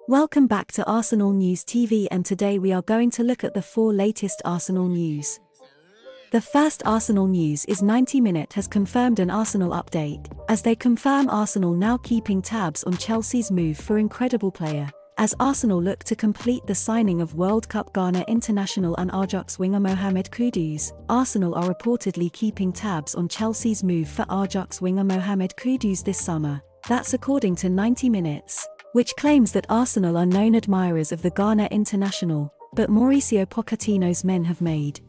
Welcome back to Arsenal News TV, and today we are going to look at the 4 latest Arsenal news. The first Arsenal news is 90 Minute has confirmed an Arsenal update, as they confirm Arsenal now keeping tabs on Chelsea's move for incredible player, as Arsenal look to complete the signing of World Cup Ghana international and Ajax winger Mohammed Kudus. Arsenal are reportedly keeping tabs on Chelsea's move for Ajax winger Mohammed Kudus this summer. That's according to 90 Minutes, which claims that Arsenal are known admirers of the Ghana international, but Mauricio Pochettino's men have made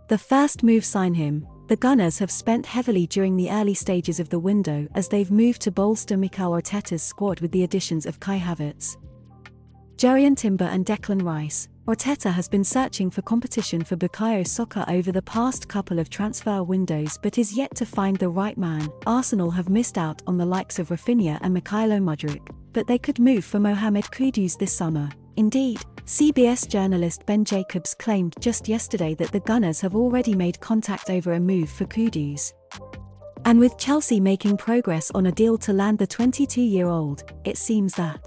the first move sign him. The Gunners have spent heavily during the early stages of the window as they've moved to bolster Mikel Arteta's squad with the additions of Kai Havertz, Jurrien Timber and Declan Rice. Arteta has been searching for competition for Bukayo Saka over the past couple of transfer windows but is yet to find the right man. Arsenal have missed out on the likes of Rafinha and Mykhailo Mudryk, but they could move for Mohammed Kudus this summer. Indeed, CBS journalist Ben Jacobs claimed just yesterday that the Gunners have already made contact over a move for Kudus. And with Chelsea making progress on a deal to land the 22-year-old, it seems that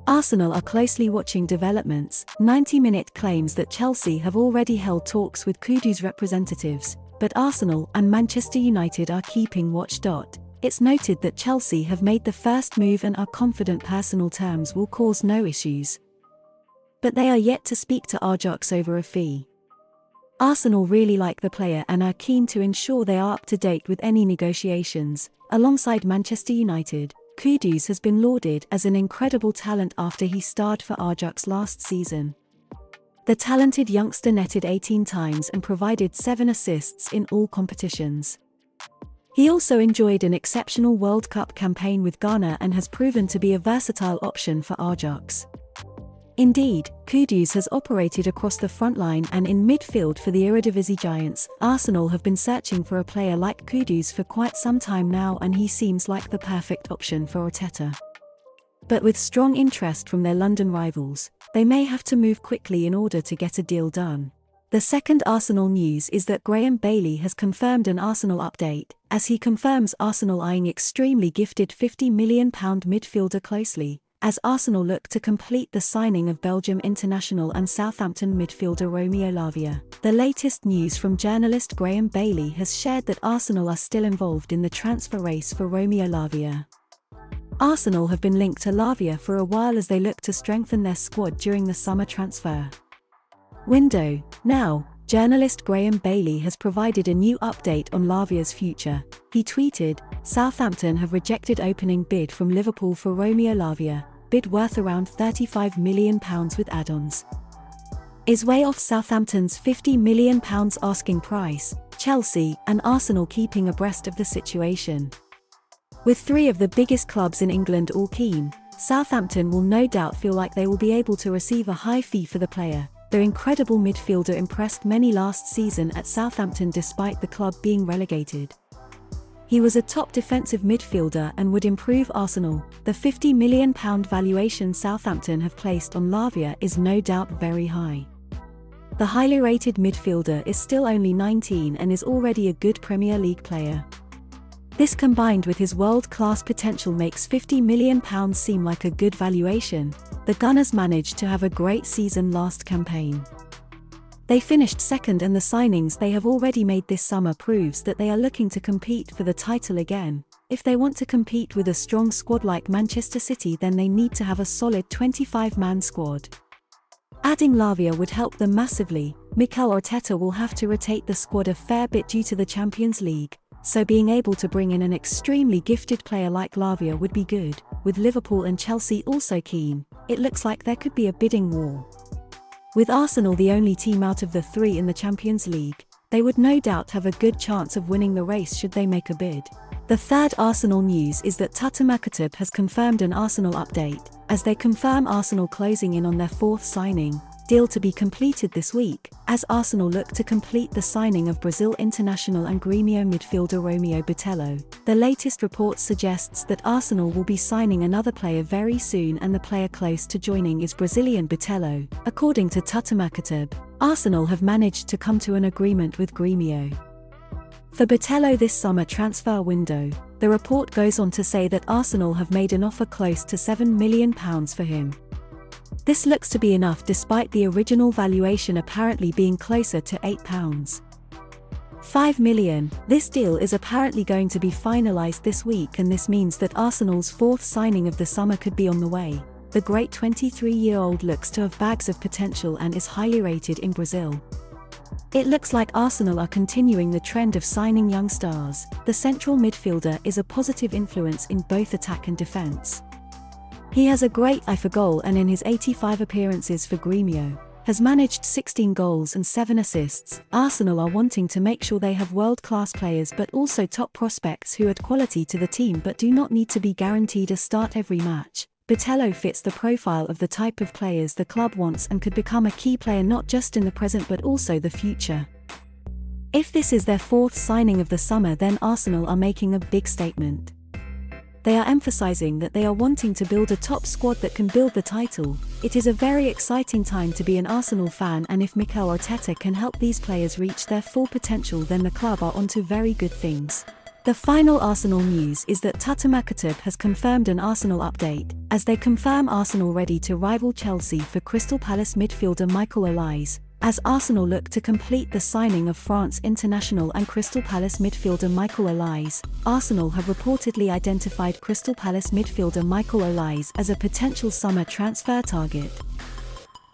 Arsenal are closely watching developments. 90 Minute claims that Chelsea have already held talks with Kudus representatives, but Arsenal and Manchester United are keeping watch. It's noted that Chelsea have made the first move and are confident personal terms will cause no issues, but they are yet to speak to Ajax over a fee. Arsenal really like the player and are keen to ensure they are up to date with any negotiations. Alongside Manchester United, Kudus has been lauded as an incredible talent after he starred for Ajax last season. The talented youngster netted 18 times and provided 7 assists in all competitions. He also enjoyed an exceptional World Cup campaign with Ghana and has proven to be a versatile option for Ajax. Indeed, Kudus has operated across the front line and in midfield for the Eredivisie giants. Arsenal have been searching for a player like Kudus for quite some time now, and he seems like the perfect option for Arteta. But with strong interest from their London rivals, they may have to move quickly in order to get a deal done. The second Arsenal news is that Graham Bailey has confirmed an Arsenal update, as he confirms Arsenal eyeing extremely gifted £50 million midfielder closely, as Arsenal look to complete the signing of Belgium international and Southampton midfielder Romeo Lavia. The latest news from journalist Graham Bailey has shared that Arsenal are still involved in the transfer race for Romeo Lavia. Arsenal have been linked to Lavia for a while as they look to strengthen their squad during the summer transfer window. Now, journalist Graham Bailey has provided a new update on Lavia's future. He tweeted, "Southampton have rejected opening bid from Liverpool for Romeo Lavia, bid worth around £35 million with add-ons. Is way off Southampton's £50 million asking price, Chelsea and Arsenal keeping abreast of the situation. With 3 of the biggest clubs in England all keen, Southampton will no doubt feel like they will be able to receive a high fee for the player. The incredible midfielder impressed many last season at Southampton despite the club being relegated. He was a top defensive midfielder and would improve Arsenal. The £50 million valuation Southampton have placed on Lavia is no doubt very high. The highly rated midfielder is still only 19 and is already a good Premier League player. This combined with his world-class potential makes £50 million seem like a good valuation. The Gunners managed to have a great season last campaign. They finished second, and the signings they have already made this summer proves that they are looking to compete for the title again. If they want to compete with a strong squad like Manchester City, then they need to have a solid 25-man squad. Adding Lavia would help them massively. Mikel Arteta will have to rotate the squad a fair bit due to the Champions League, so being able to bring in an extremely gifted player like Lavia would be good. With Liverpool and Chelsea also keen, it looks like there could be a bidding war. With Arsenal the only team out of the 3 in the Champions League, they would no doubt have a good chance of winning the race should they make a bid. The third Arsenal news is that Mohammed has confirmed an Arsenal update, as they confirm Arsenal closing in on their 4th signing deal to be completed this week, as Arsenal look to complete the signing of Brazil international and Gremio midfielder Romeo Bitello. The latest report suggests that Arsenal will be signing another player very soon, and the player close to joining is Brazilian Bitello. According to Mohammed, Arsenal have managed to come to an agreement with Gremio for Bitello this summer transfer window. The report goes on to say that Arsenal have made an offer close to £7 million for him. This looks to be enough despite the original valuation apparently being closer to £8.5 million. This deal is apparently going to be finalised this week, and this means that Arsenal's fourth signing of the summer could be on the way. The great 23-year-old looks to have bags of potential and is highly rated in Brazil. It looks like Arsenal are continuing the trend of signing young stars. The central midfielder is a positive influence in both attack and defence. He has a great eye for goal, and in his 85 appearances for Gremio, has managed 16 goals and 7 assists. Arsenal are wanting to make sure they have world-class players but also top prospects who add quality to the team but do not need to be guaranteed a start every match. Bitello fits the profile of the type of players the club wants and could become a key player not just in the present but also the future. If this is their fourth signing of the summer, then Arsenal are making a big statement. They are emphasizing that they are wanting to build a top squad that can build the title. It is a very exciting time to be an Arsenal fan, and if Mikel Arteta can help these players reach their full potential, then the club are onto very good things. The final Arsenal news is that Tutamaktub has confirmed an Arsenal update, as they confirm Arsenal ready to rival Chelsea for Crystal Palace midfielder Michael Olise. As Arsenal look to complete the signing of France international and Crystal Palace midfielder Michael Olise, Arsenal have reportedly identified Crystal Palace midfielder Michael Olise as a potential summer transfer target.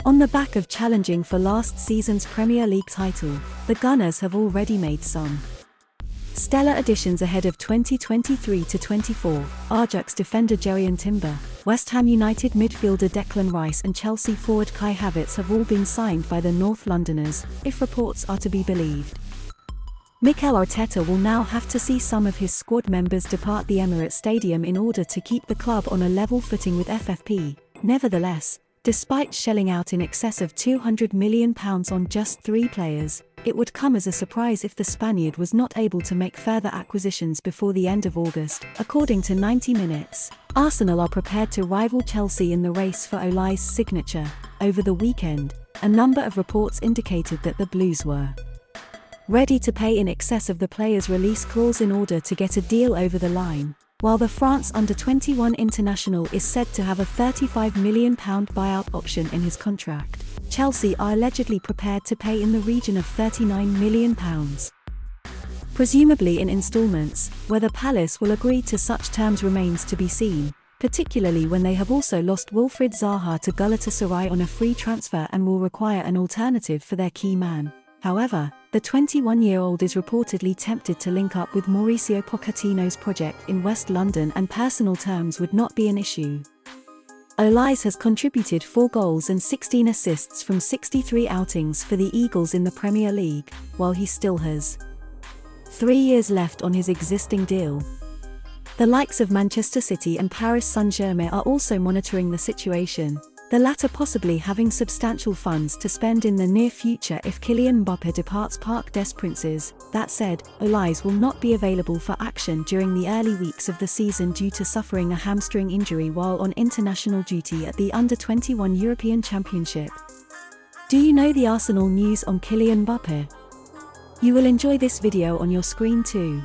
On the back of challenging for last season's Premier League title, the Gunners have already made some stellar additions ahead of 2023-24. Ajax defender Jerian Timber, West Ham United midfielder Declan Rice and Chelsea forward Kai Havertz have all been signed by the North Londoners, if reports are to be believed. Mikel Arteta will now have to see some of his squad members depart the Emirates Stadium in order to keep the club on a level footing with FFP. Nevertheless, despite shelling out in excess of £200 million on just 3 players, it would come as a surprise if the Spaniard was not able to make further acquisitions before the end of August. According to 90 Minutes, Arsenal are prepared to rival Chelsea in the race for Olise's signature. Over the weekend, a number of reports indicated that the Blues were ready to pay in excess of the player's release clause in order to get a deal over the line. While the France under-21 international is said to have a £35 million buyout option in his contract, Chelsea are allegedly prepared to pay in the region of £39 million. Presumably in installments. Whether Palace will agree to such terms remains to be seen, particularly when they have also lost Wilfried Zaha to Galatasaray on a free transfer and will require an alternative for their key man. However, the 21-year-old is reportedly tempted to link up with Mauricio Pochettino's project in West London, and personal terms would not be an issue. Olise has contributed 4 goals and 16 assists from 63 outings for the Eagles in the Premier League, while he still has 3 years left on his existing deal. The likes of Manchester City and Paris Saint-Germain are also monitoring the situation, the latter possibly having substantial funds to spend in the near future if Kylian Mbappé departs Parc des Princes. That said, Olise will not be available for action during the early weeks of the season due to suffering a hamstring injury while on international duty at the Under-21 European Championship. Do you know the Arsenal news on Kylian Mbappé? You will enjoy this video on your screen too.